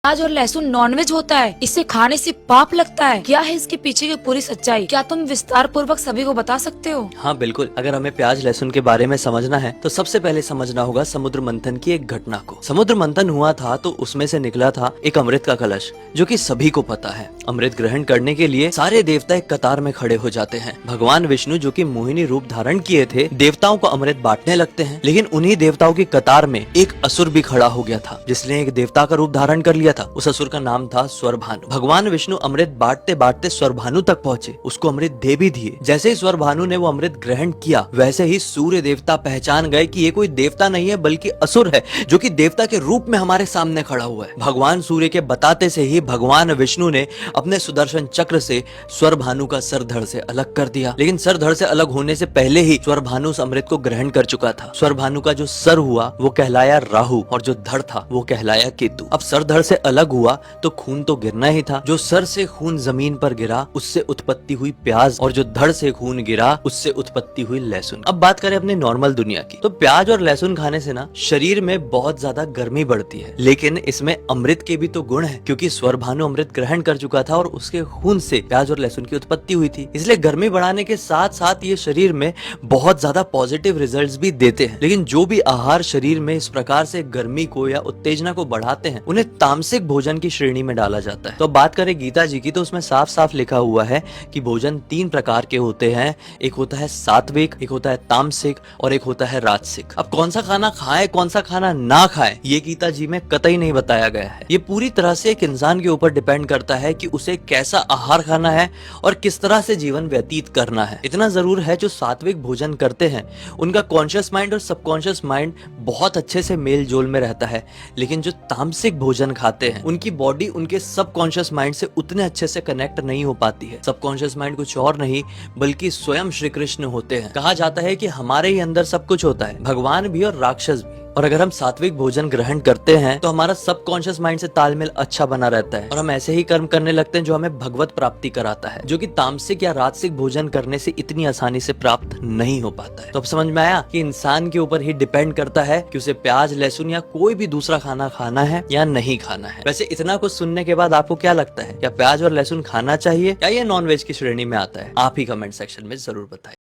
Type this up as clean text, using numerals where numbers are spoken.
प्याज और लहसुन नॉनवेज होता है, इसे खाने से पाप लगता है। क्या है इसके पीछे की पूरी सच्चाई? क्या तुम विस्तार पूर्वक सभी को बता सकते हो? हाँ बिल्कुल, अगर हमें प्याज लहसुन के बारे में समझना है तो सबसे पहले समझना होगा समुद्र मंथन की एक घटना को। समुद्र मंथन हुआ था तो उसमें से निकला था एक अमृत का कलश, जो कि सभी को पता है। अमृत ग्रहण करने के लिए सारे देवता एक कतार में खड़े हो जाते हैं। भगवान विष्णु जो कि मोहिनी रूप धारण किए थे, देवताओं को अमृत बांटने लगते हैं। लेकिन उन्हीं देवताओं की कतार में एक असुर भी खड़ा हो गया था, जिसने एक देवता का रूप धारण कर लिया था। उस असुर का नाम था स्वरभानु। भगवान विष्णु अमृत बांटते बांटते स्वरभानु तक पहुंचे, उसको अमृत दे भी दिए। जैसे ही स्वरभानु ने वो अमृत ग्रहण किया, वैसे ही सूर्य देवता पहचान गए कि ये कोई देवता नहीं है बल्कि असुर है, जो कि देवता के रूप में हमारे सामने खड़ा हुआ है। भगवान सूर्य के बताते से ही भगवान विष्णु ने अपने सुदर्शन चक्र से स्वरभानु का सर धड़ से अलग कर दिया। लेकिन सर धड़ से अलग होने से पहले ही स्वरभानु उस अमृत को ग्रहण कर चुका था। स्वरभानु का जो सर हुआ वो कहलाया राहु और जो धड़ था वो कहलाया केतु। अब सर धड़ से अलग हुआ तो खून तो गिरना ही था। जो सर से खून जमीन पर गिरा उससे उत्पत्ति हुई प्याज, और जो धड़ से खून गिरा उससे उत्पत्ति हुई लहसुन। अब बात करें अपने नॉर्मल दुनिया की, तो प्याज और लहसुन खाने से ना शरीर में बहुत ज्यादा गर्मी बढ़ती है। लेकिन इसमें अमृत के भी तो गुण है, क्योंकि स्वरभानु अमृत ग्रहण कर चुका था और उसके खून से प्याज और लहसुन की उत्पत्ति हुई थी। इसलिए गर्मी बढ़ाने के साथ साथ ये शरीर में बहुत ज्यादा पॉजिटिव रिजल्ट्स भी देते हैं। लेकिन जो भी आहार शरीर में इस प्रकार से गर्मी को या उत्तेजना को बढ़ाते हैं, उन्हें तामसिक भोजन की श्रेणी में डाला जाता है। तो बात करें गीता जी की, तो उसमें साफ साफ लिखा हुआ है कि भोजन 3 प्रकार के होते हैं। एक होता है सात्विक, एक होता है तामसिक और एक होता है राजसिक। अब कौन सा खाना खाएं, कौन सा खाना ना खाएं, ये गीता जी में कतई नहीं बताया गया है। ये पूरी तरह से एक इंसान के ऊपर डिपेंड करता है कि उसे कैसा आहार खाना है और किस तरह से जीवन व्यतीत करना है। इतना जरूर है, जो सात्विक भोजन करते हैं उनका कॉन्शियस माइंड और सबकॉन्शियस माइंड बहुत अच्छे से मेल जोल में रहता है। लेकिन जो तामसिक भोजन खाते हैं उनकी बॉडी उनके सबकॉन्शियस माइंड से उतने अच्छे से कनेक्ट नहीं हो पाती है। सबकॉन्शियस माइंड कुछ और नहीं बल्कि स्वयं श्री कृष्ण होते हैं। कहा जाता है कि हमारे ही अंदर सब कुछ होता है, भगवान भी और राक्षस भी। और अगर हम सात्विक भोजन ग्रहण करते हैं तो हमारा सबकॉन्शियस माइंड से तालमेल अच्छा बना रहता है और हम ऐसे ही कर्म करने लगते हैं जो हमें भगवत प्राप्ति कराता है, जो कि तामसिक या राजसिक भोजन करने से इतनी आसानी से प्राप्त नहीं हो पाता है। तो अब समझ में आया कि इंसान के ऊपर ही डिपेंड करता है कि उसे प्याज लहसुन या कोई भी दूसरा खाना खाना है या नहीं खाना है। वैसे इतना कुछ सुनने के बाद आपको क्या लगता है, क्या प्याज और लहसुन खाना चाहिए या ये नॉनवेज की श्रेणी में आता है? आप ही कमेंट सेक्शन में जरूर बताएं।